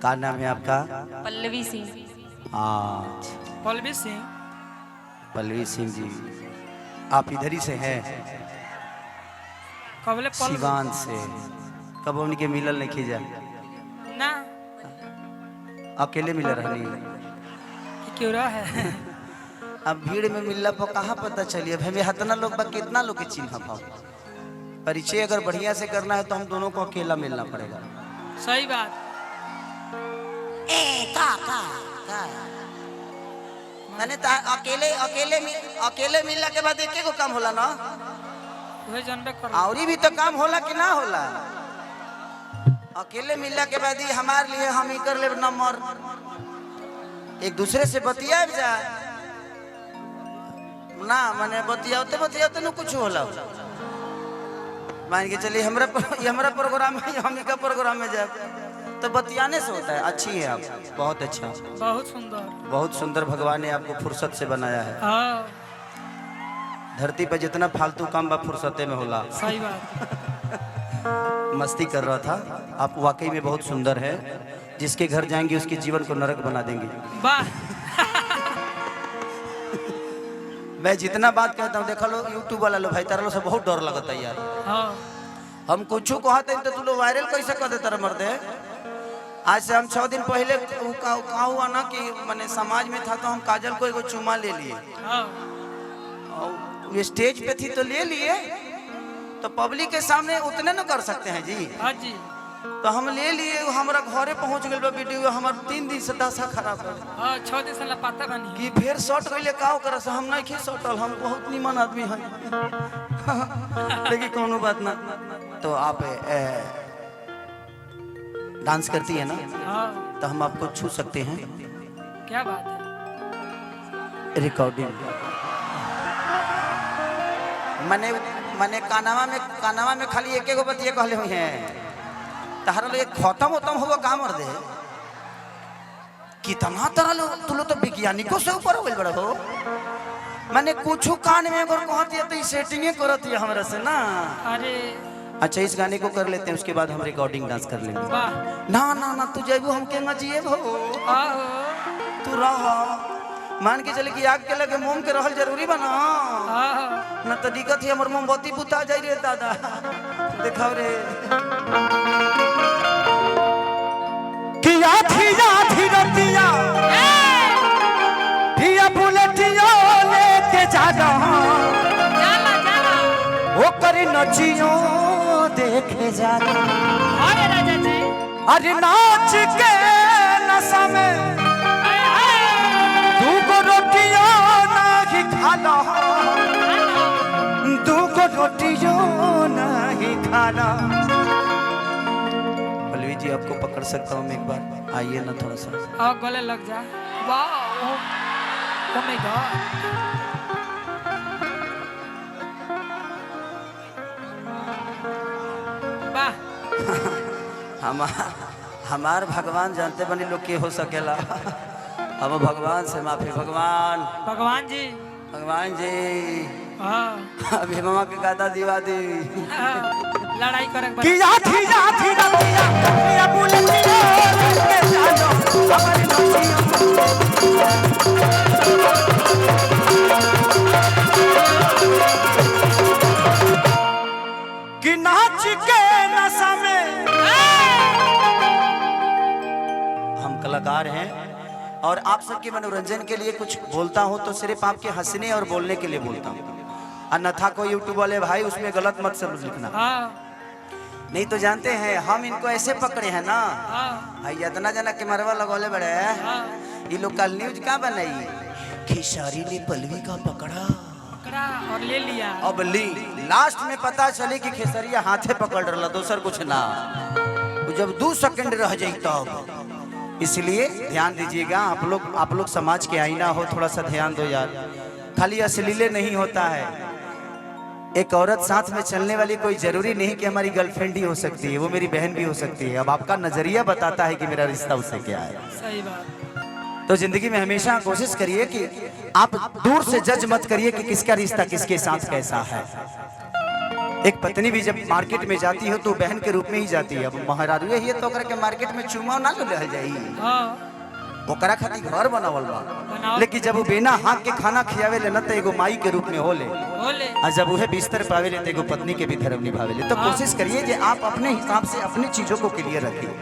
क्या नाम है आपका? पल्लवी सिंह। अच्छा, पल्लवी सिंह। पल्लवी सिंह जी, आप इधर ही से हैं? कबले सिवान से। कब उनके मिलल नहीं खींचा? ना अकेले मिल रहनी? क्यों रहा है? अब भीड़ में मिलला पर कहाँ पता चलिए? अब हमें हतना लोग बा कितना लोग के चिन्ह पाओ। परिचय अगर बढ़िया से करना है तो हम दोनों को अकेला मिलना पड़ेगा। सही बात। का मैंने अकेले मिलने के बाद एक काम होला ना? वही जानबे कर। और भी तो काम होला कि ना होला? अकेले मिलने के बाद ही हमारे लिए हम ही कर ले नंबर, एक दूसरे से बतिया जा ना। मैंने बतियाते बतियाते न कुछ होला। मान के चलिए हमारा प्रोग्राम है, हम का प्रोग्राम में जाए तो बतियाने से होता है। अच्छी है आप, बहुत अच्छा, बहुत सुंदर, बहुत सुंदर। भगवान ने आपको फुर्सत से बनाया है। हाँ धरती पर जितना फालतू काम बा फुर्सते में होला। सही बात। मस्ती कर रहा था। आप वाकई में बहुत सुंदर है। जिसके घर जाएंगे उसके जीवन को नरक बना देंगे। वाह। मैं जितना बात कहता हूँ, देखा लो यूट्यूब वाला लो भाई, तारा लो से बहुत डर लगता है यार। हाँ हम कुछ कहते हैं तो तू लोग वायरल कैसे कर देता मर्दे? आज से हम 6 दिन पहले कहा हुआ ना कि मैंने समाज में था तो हम काजल को एगो चुमा ले लिए। हाँ और स्टेज पे थी तो ले लिए, तो पब्लिक के सामने उतने न कर सकते हैं जी। हाँ जी। तो हम ले लिए, हमारा घरे पहुंच गए वीडियो। हमार 3 दिन से दशा खराब है। हाँ 6 दिन से लापता बनी कि फिर शॉर्ट गईले का कर से हम नहीं खी शॉर्टल। हम बहुत निमन आदमी हैं। लेकिन कोनो बात ना। तो आप डांस करती है ना, हाँ तो हम आपको छू सकते हैं। क्या बात है? रिकॉर्डिंग मैंने कानावा में खाली एक गो बतिया कहले हुई हैं। तहरा लोग खत्म होगा काम कर दे। कितना तरह लो तू लो तो वैज्ञानिकों से ऊपर हो गए बड़ा हो। मैंने कुछ कान में अगर कहती है तो सेटिंगे करती है हमारे से ना। अरे अच्छा, इस गाने को कर लेते हैं, उसके बाद हम रिकॉर्डिंग डांस कर लेंगे। वाह। ना ना ना, तू जेबू हम के मजिए भो। तू रहा मान के चले कि आग के लगे मोम के रहल जरूरी बना ना। तो दिक्कत है, हमर मोमबत्ती बुता जाई रे दादा। देखाओ रे किया थी रतिया धिया बुलेटियो लेके जागा वो करी नचियो देखे जागा। अरे राजा जी, अरे नाच के नशा में दूगो रोटियो नहीं खाना, दूगो रोटियो नहीं खाना। पल्लवी जी, आपको पकड़ सकता हूँ मैं एक बार? आइए ना थोड़ा सा। आओ गले लग जा। वाह, ओह माय गॉड। हमार भगवान जानते बनी लोग के हो सकेला। अब भगवान से माफी। भगवान जी हाँ अभी मामा के गादा दिवा दी। लड़ाई करे कि नाच के नशा में। हम कलाकार हैं और आप सबके मनोरंजन के लिए कुछ बोलता हूं तो सिर्फ आपके हंसने और बोलने के लिए बोलता हूं। अन्यथा कोई यूट्यूब वाले भाई उसमें गलत मत समझ लिखना। नहीं तो जानते हैं हम इनको ऐसे पकड़े हैं ना। इतना जना के मरवा लगौले बड़े ये लोग कल न्यूज का बनाई, खेसारी ने पल्लवी का पकड़ा और ले लिया। अब लास्ट में पता चले कि खेसरिया हाथे पकड़ रहा, दूसर कुछ ना। जब 2 सेकंड रह जाए तब। इसलिए ध्यान दीजिएगा आप लोग समाज के आईना हो, थोड़ा सा ध्यान दो यार। खाली अश्लीले नहीं होता है। एक औरत साथ में चलने वाली कोई जरूरी नहीं कि हमारी गर्लफ्रेंड ही हो सकती है, वो मेरी बहन भी हो सकती है। अब आपका नजरिया बताता है कि मेरा रिश्ता उससे क्या है। सही बात। तो जिंदगी में हमेशा कोशिश करिए कि आप दूर से जज मत करिए कि किसका रिश्ता किसके साथ कैसा है। एक पत्नी भी जब मार्केट में जाती हो तो बहन के रूप में ही जाती है। अब महाराज ये तो ओकरा के मार्केट में चुमा ना ले जाई, हाँ ओकरा खातिर घर बनावल बा। बनाओ लेकिन जब वो बिना हाथ के खाना खियावे ले न तो एगो माई के रूप में होले, बोले और जब वह बिस्तर पावे ले तो एगो पत्नी के भी धर्म निभावे ले। तो कोशिश करिए कि आप अपने हिसाब से अपनी चीजों को क्लियर रखिए।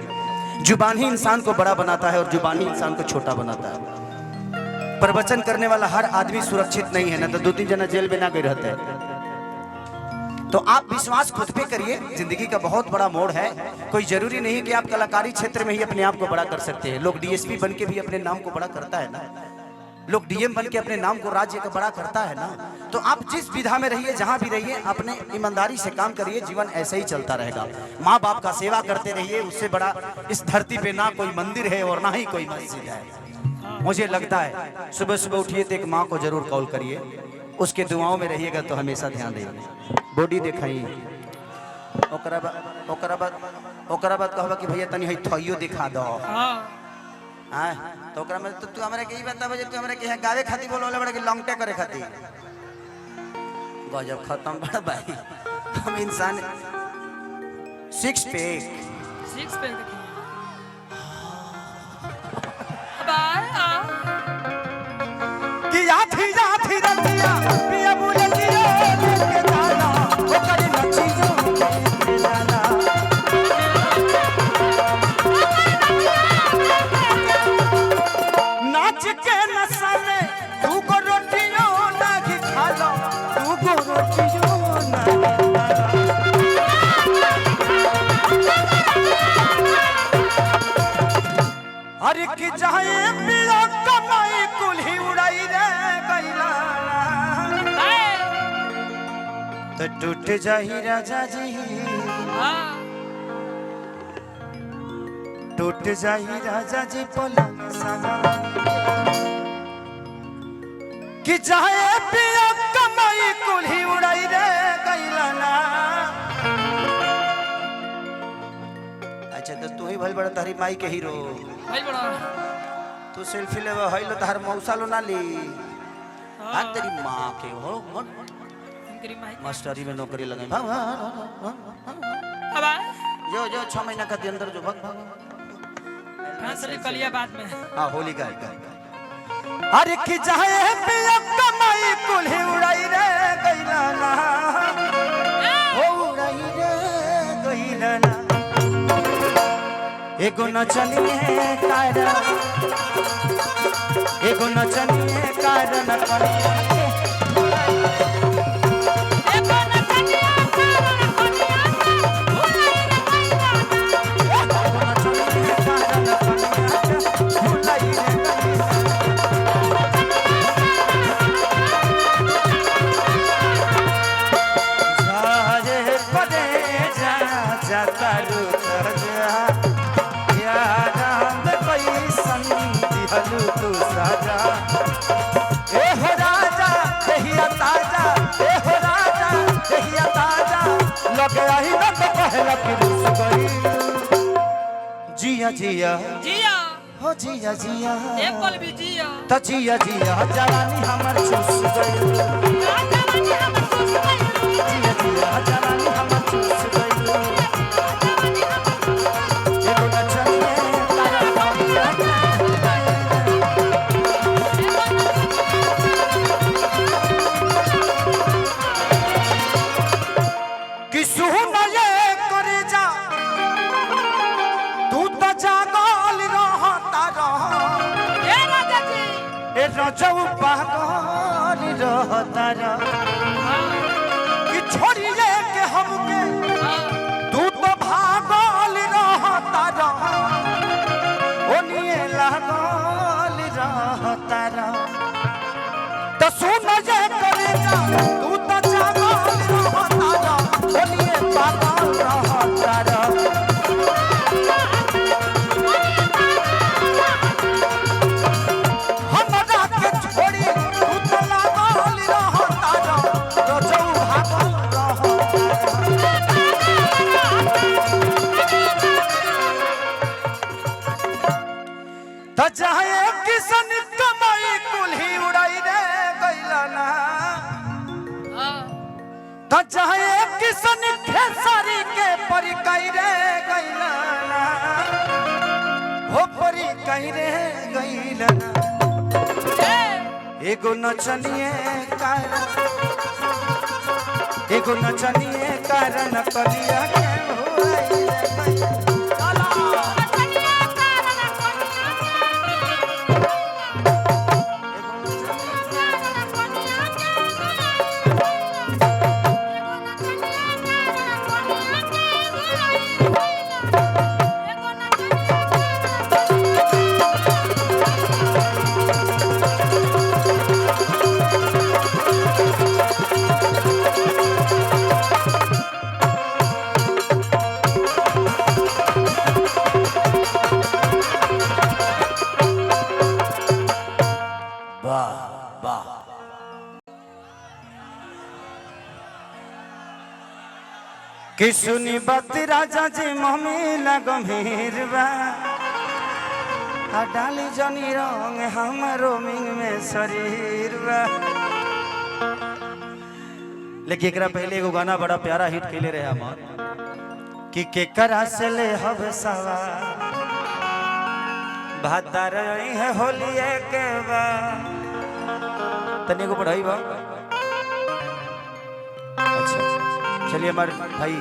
जुबान ही इंसान को बड़ा बनाता है और जुबान ही इंसान को छोटा बनाता है। प्रवचन करने वाला हर आदमी सुरक्षित नहीं है, ना तो 2-3 जना जेल में ना गए रहते हैं। तो आप विश्वास खुद पे करिए, जिंदगी का बहुत बड़ा मोड़ है। कोई जरूरी नहीं कि आप कलाकारी क्षेत्र में ही अपने आप को बड़ा कर सकते हैं। लोग डीएसपी बन के भी अपने नाम को बड़ा करता है ना, लोग डीएम बन के अपने नाम को राज्य का बड़ा करता है ना। तो आप जिस विधा में रहिए, जहां भी रहिए, अपने ईमानदारी से काम करिए, जीवन ऐसे ही चलता रहेगा। माँ बाप का सेवा करते रहिए, उससे बड़ा इस धरती पे ना कोई मंदिर है और ना ही कोई मस्जिद है। मुझे लगता है सुबह सुबह उठिए तो एक माँ को जरूर कॉल करिए, उसके दुआओं में रहिएगा तो हमेशा ध्यान देंगे। बॉडी दिखाइए, ओकरा बाद कहबा कि भैया तनी हई थइयो दिखा दो। हां तो ओकरा में तू हमरा के ई बताबे जे तू हमरा के यहाँ गावे खातिर बोलले बड़ा कि लॉन्गटे करे खातिर। गजब खत्म बड़ा भाई। हम इंसान 6 पैक देखिए बाय कि आधी रतिया पिया बुलतिया के गाना ओकर नचियो लाला। नाच के नशा में तू को रोटियो ना खा लो, तू को रोटियो ना अरे कि चाहे पिया कमाई कुल्ही उड़ाई रे गइला तो टूट जाही राजा जी, टूट जाही राजा जी पलंग साजा। कि चाहे पिया कमाई कुल्ही उड़ाई रे गइला ना। अच्छा तो तू ही भइल बड़ा तारी माई के हीरो भाई बड़ा तू सेल्फी लेवा हइलो तार मौसा लो ना ली। हां तेरी मां के हो इनकरी माई मास्टरी में नौकरी लगे अब जो 6 महीना का अंदर जो भग फैसले कलिया बाद में। हां होली का अरे कि चाहे पिया कमाई कुल्ही उड़ाई रे गइला ना, ओ उड़ाई रे गइला ना। एगो नचनिए कारण, एगो नचनिए कारण कनिया जिया जिया जिया हो जिया जिया एक पल भी जिया त जिया जिया जवानी हमर चूस गइल। जिया जिया जवानी हमर चूस गइल। एगो नचनिए कि सुन ये करे जा तू तो जागल रहता रह। ए राजा जी ए रजऊ पागल रहता रह। कि छोड़िए के हमके तू तो भागल रहता रह। ओनिए लागल रहता रह। तो सुन ये करे जा तू तो जागल रहता रह। ओनिए पागल रहता रह। हमरा के छोड़ी तू तो लागल रहता रह। रजऊ भागल रहता। त चाहे किसन कमाई कुल्ही उड़ाई रे गइला ना। त चाहे किसन खेसारी के परी कई रे गईला हो परी कई रे गईला एगो नचनिए कारण कलिया के होई कि सुनी बात राजा जी मम्मी गंभीर बा डाली जनी रंग हमारो मिंग में शरीर बा। लेकिन एकरा पहले एगो गाना बड़ा प्यारा हिट कैले रहे हम कि केकरा से ले हब सवा भादार है होली के बा तनी को पढ़ाई बा। अच्छा चलिए हमारे भाई